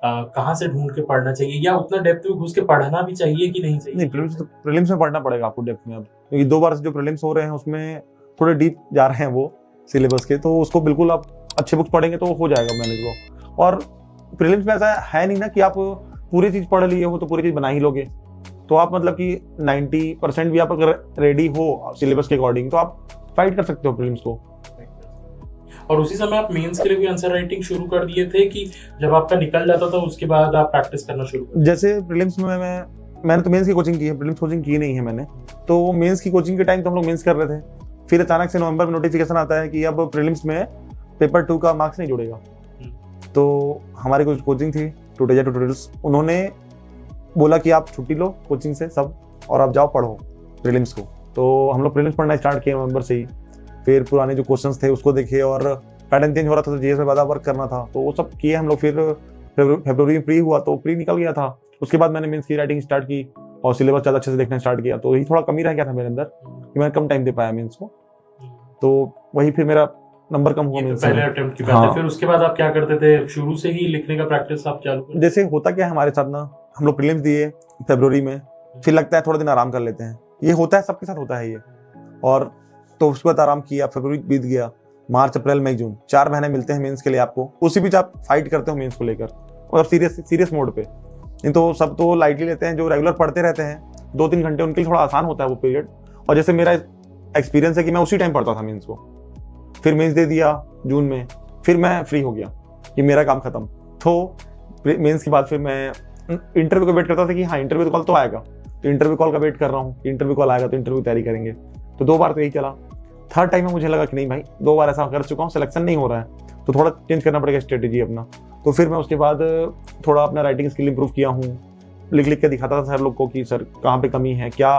कहाँ से ढूंढ के पढ़ना चाहिए, या उतना डेप्थ में घुस के पढ़ना भी चाहिए कि नहीं चाहिए? नहीं, प्रीलिम्स में पढ़ना पड़ेगा आपको डेप्थ में अब, क्योंकि 2 बार से जो प्रीलिम्स हो रहे हैं उसमें थोड़े डीप जा रहे हैं वो सिलेबस के, तो उसको बिल्कुल आप अच्छे बुक्स पढ़ेंगे तो हो जाएगा मैनेज वो। और प्रीलिम्स में ऐसा है नहीं ना कि आप पूरी चीज़ पढ़ लिए हो तो पूरी चीज़ बना ही लोगे। तो आप मतलब कि 90% भी आप अगर रेडी हो सिलेबस के अकॉर्डिंग तो आप फाइट कर सकते हो प्रीलिम्स को। और उसी समय आप मेंस के लिए भी आंसर राइटिंग शुरू कर दिए थे कि जब आपका निकल जाता था उसके बाद आप प्रैक्टिस करना शुरू कर? जैसे प्रीलिम्स में मैंने तो मेंस की कोचिंग की है, प्रीलिम्स कोचिंग की नहीं है मैंने। तो मेंस की कोचिंग के टाइम तो हम लोग मेंस कर रहे थे, फिर अचानक से नवंबर में नोटिफिकेशन आता है कि अब प्रीलिम्स में पेपर 2 का मार्क्स नहीं जुड़ेगा। तो हमारी कुछ कोचिंग थी टूटेजा ट्यूटोरियल्स, उन्होंने बोला कि आप छुट्टी लो कोचिंग से सब और आप जाओ पढ़ो प्रीलिम्स को। तो हम लोग प्रीलिम्स पढ़ना स्टार्ट किए नवंबर से ही। फिर पुराने जो क्वेश्चंस थे उसको देखे, और पैटर्न चेंज हो रहा था तो जीएस में ज़्यादा वर्क करना था, तो वो सब किए हम लोग। फिर फरवरी में प्री हुआ तो प्री निकल गया था। उसके बाद मैंने मेंस की राइटिंग स्टार्ट की और सिलेबस ज़्यादा अच्छे से देखना स्टार्ट किया। तो यही थोड़ा कमी रह गया था मेरे अंदर कि मैं कम टाइम दे पाया मेंस को, तो वही फिर मेरा नंबर कम हुआ मेंस। पहले अटेम्प्ट की बात है। फिर उसके बाद आप क्या करते थे? शुरू से ही लिखने का प्रैक्टिस आप चालू कर? जैसे होता क्या है हमारे साथ ना, हम लोग प्रीलिम्स दिए फरवरी में, फिर लगता है थोड़ा दिन आराम कर लेते हैं, ये होता है सबके साथ होता है ये। और तो उसके बाद आराम किया, फरवरी बीत गया, मार्च अप्रैल मई जून 4 महीने मिलते हैं मेंस के लिए आपको। उसी बीच आप फाइट करते हो मेंस को लेकर और सीरियस मोड पे। नहीं तो सब तो लाइटली लेते हैं, जो रेगुलर पढ़ते रहते हैं 2-3 घंटे उनके लिए थोड़ा आसान होता है वो पीरियड। और जैसे मेरा एक्सपीरियंस है कि मैं उसी टाइम पढ़ता था मेंस को, फिर मेंस दे दिया जून में, फिर मैं फ्री हो गया कि मेरा काम खत्म। तो मेंस के बाद फिर मैं इंटरव्यू का वेट करता था कि हाँ इंटरव्यू कॉल तो आएगा, तो इंटरव्यू कॉल का वेट कर रहा हूँ, इंटरव्यू कॉल आएगा तो इंटरव्यू तैयारी करेंगे। तो 2 बार तो यही चला। थर्ड टाइम में मुझे लगा कि नहीं भाई 2 बार ऐसा कर चुका हूँ, सिलेक्शन नहीं हो रहा है, तो थोड़ा चेंज करना पड़ेगा स्ट्रेटेजी अपना। तो फिर मैं उसके बाद थोड़ा अपना राइटिंग स्किल इंप्रूव किया हूँ, लिख के दिखाता था सर लोग को कि सर कहाँ पे कमी है क्या।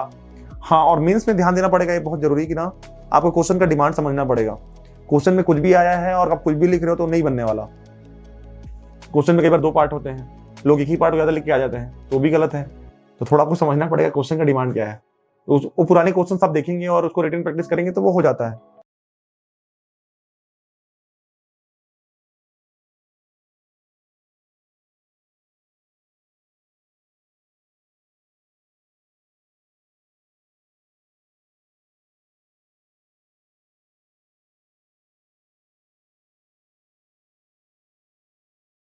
हाँ, और मेंस में ध्यान देना पड़ेगा, ये बहुत जरूरी कि ना आपको क्वेश्चन का डिमांड समझना पड़ेगा। क्वेश्चन में कुछ भी आया है और आप कुछ भी लिख रहे हो तो नहीं बनने वाला। क्वेश्चन में कई बार 2 पार्ट होते हैं, लोग एक ही पार्ट ज़्यादा लिख के आ जाते हैं, तो भी गलत है। तो थोड़ा आपको समझना पड़ेगा क्वेश्चन का डिमांड क्या है। तो वो पुराने क्वेश्चन आप देखेंगे और उसको रिटन प्रैक्टिस करेंगे तो वो हो जाता है।